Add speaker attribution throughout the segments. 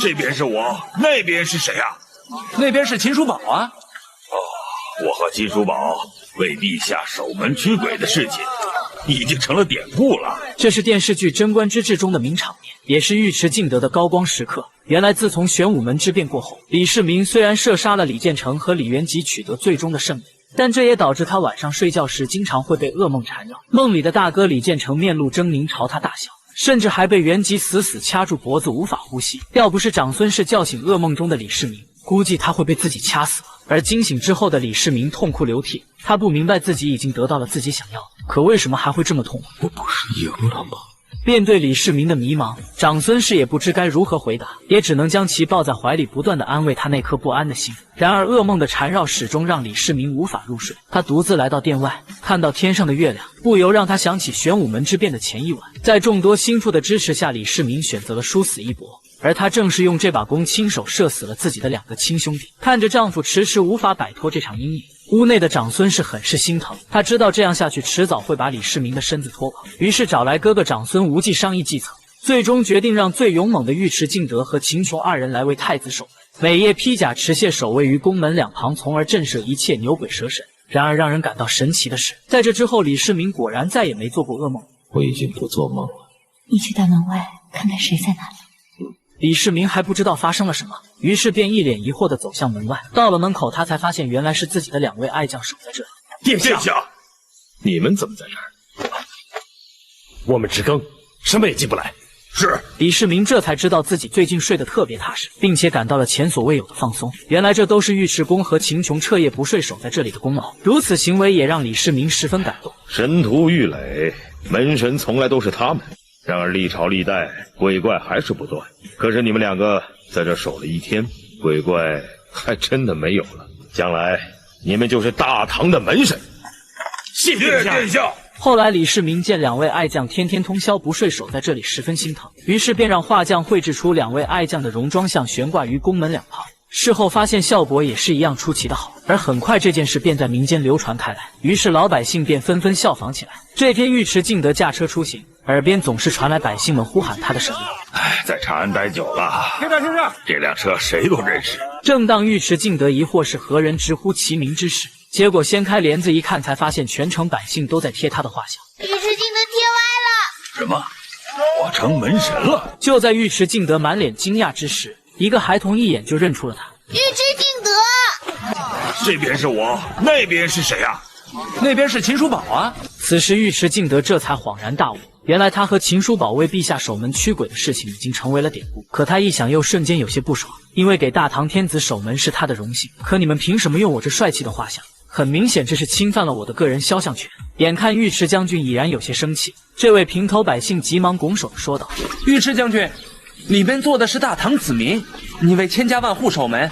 Speaker 1: 这边是我，那边是谁啊？
Speaker 2: 那边是秦叔宝啊。
Speaker 1: 哦，我和秦叔宝为陛下守门驱鬼的事情，已经成了典故了。
Speaker 3: 这是电视剧《贞观之治》中的名场面，也是尉迟敬德的高光时刻。原来，自从玄武门之变过后，李世民虽然射杀了李建成和李元吉，取得最终的胜利。 但这也导致他晚上睡觉时经常会被噩梦缠绕，梦里的大哥李建成面露狰狞朝他大笑，甚至还被元吉死掐住脖子无法呼吸。要不是长孙氏叫醒噩梦中的李世民，估计他会被自己掐死了。而惊醒之后的李世民痛哭流涕，他不明白自己已经得到了自己想要的，可为什么还会这么痛苦？
Speaker 4: 我不是赢了吗？
Speaker 3: 面对李世民的迷茫，长孙氏也不知该如何回答，也只能将其抱在怀里，不断的安慰他那颗不安的心。然而噩梦的缠绕始终让李世民无法入睡。他独自来到殿外，看到天上的月亮，不由让他想起玄武门之变的前一晚。在众多心腹的支持下，李世民选择了殊死一搏。 而他正是用这把弓亲手射死了自己的2个亲兄弟。看着丈夫迟迟无法摆脱这场阴影，屋内的长孙氏很是心疼。他知道这样下去迟早会把李世民的身子拖垮，于是找来哥哥长孙无忌商议计策，最终决定让最勇猛的尉迟敬德和秦琼2人来为太子守门，每夜披甲持械守卫于宫门两旁，从而震慑一切牛鬼蛇神。然而让人感到神奇的是，在这之后，李世民果然再也没做过噩梦。
Speaker 4: 我已经不做梦了。
Speaker 5: 你去大门外看看谁在那里。
Speaker 3: 李世民还不知道发生了什么，于是便一脸疑惑地走向门外。到了门口，他才发现原来是自己的2位爱将守在这里。
Speaker 1: 殿下，
Speaker 4: 你们怎么在这儿？我们值更，什么也进不来。
Speaker 1: 是。
Speaker 3: 李世民这才知道自己最近睡得特别踏实，并且感到了前所未有的放松。原来这都是尉迟恭和秦琼彻夜不睡守在这里的功劳。如此行为也让李世民十分感动。
Speaker 6: 神荼郁垒，门神从来都是他们。 然而历朝历代鬼怪还是不断，可是你们2个在这守了1天，鬼怪还真的没有了。将来你们就是大唐的门神。
Speaker 1: 谢殿下。
Speaker 3: 后来李世民见2位爱将天天通宵不睡守在这里，十分心疼，于是便让画匠绘制出2位爱将的戎装像悬挂于宫门两旁。事后发现效果也是一样出奇的好，而很快这件事便在民间流传开来，于是老百姓便纷纷效仿起来。这天尉迟敬德驾车出行。 耳边总是传来百姓们呼喊他的声音。
Speaker 1: 哎，在长安待久了，
Speaker 2: 听着，
Speaker 1: 这辆车谁都认识。
Speaker 3: 正当尉迟敬德疑惑是何人直呼其名之时，结果掀开帘子一看，才发现全城百姓都在贴他的画像。
Speaker 5: 尉迟敬德贴歪了。
Speaker 1: 什么？我成门神了？
Speaker 3: 就在尉迟敬德满脸惊讶之时，一个孩童一眼就认出了他。
Speaker 5: 尉迟敬德。
Speaker 1: 这边是我，那边是谁啊？
Speaker 2: 那边是秦叔宝啊。
Speaker 3: 此时尉迟敬德这才恍然大悟。 原来他和秦叔宝为陛下守门驱鬼的事情已经成为了典故，可他一想又瞬间有些不爽，因为给大唐天子守门是他的荣幸，可你们凭什么用我这帅气的画像？很明显这是侵犯了我的个人肖像权。眼看尉迟将军已然有些生气，这位平头百姓急忙拱手说道：“
Speaker 2: 尉迟将军，里面坐的是大唐子民，你为千家万户守门，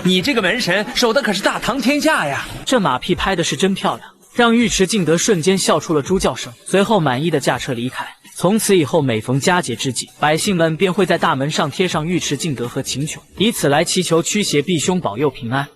Speaker 2: 你这个门神守的可是大唐天下呀！”
Speaker 3: 这马屁拍的是真漂亮。 让尉迟敬德瞬间笑出了猪叫声，随后满意的驾车离开。从此以后，每逢佳节之际，百姓们便会在大门上贴上尉迟敬德和秦琼，以此来祈求驱邪避凶、保佑平安。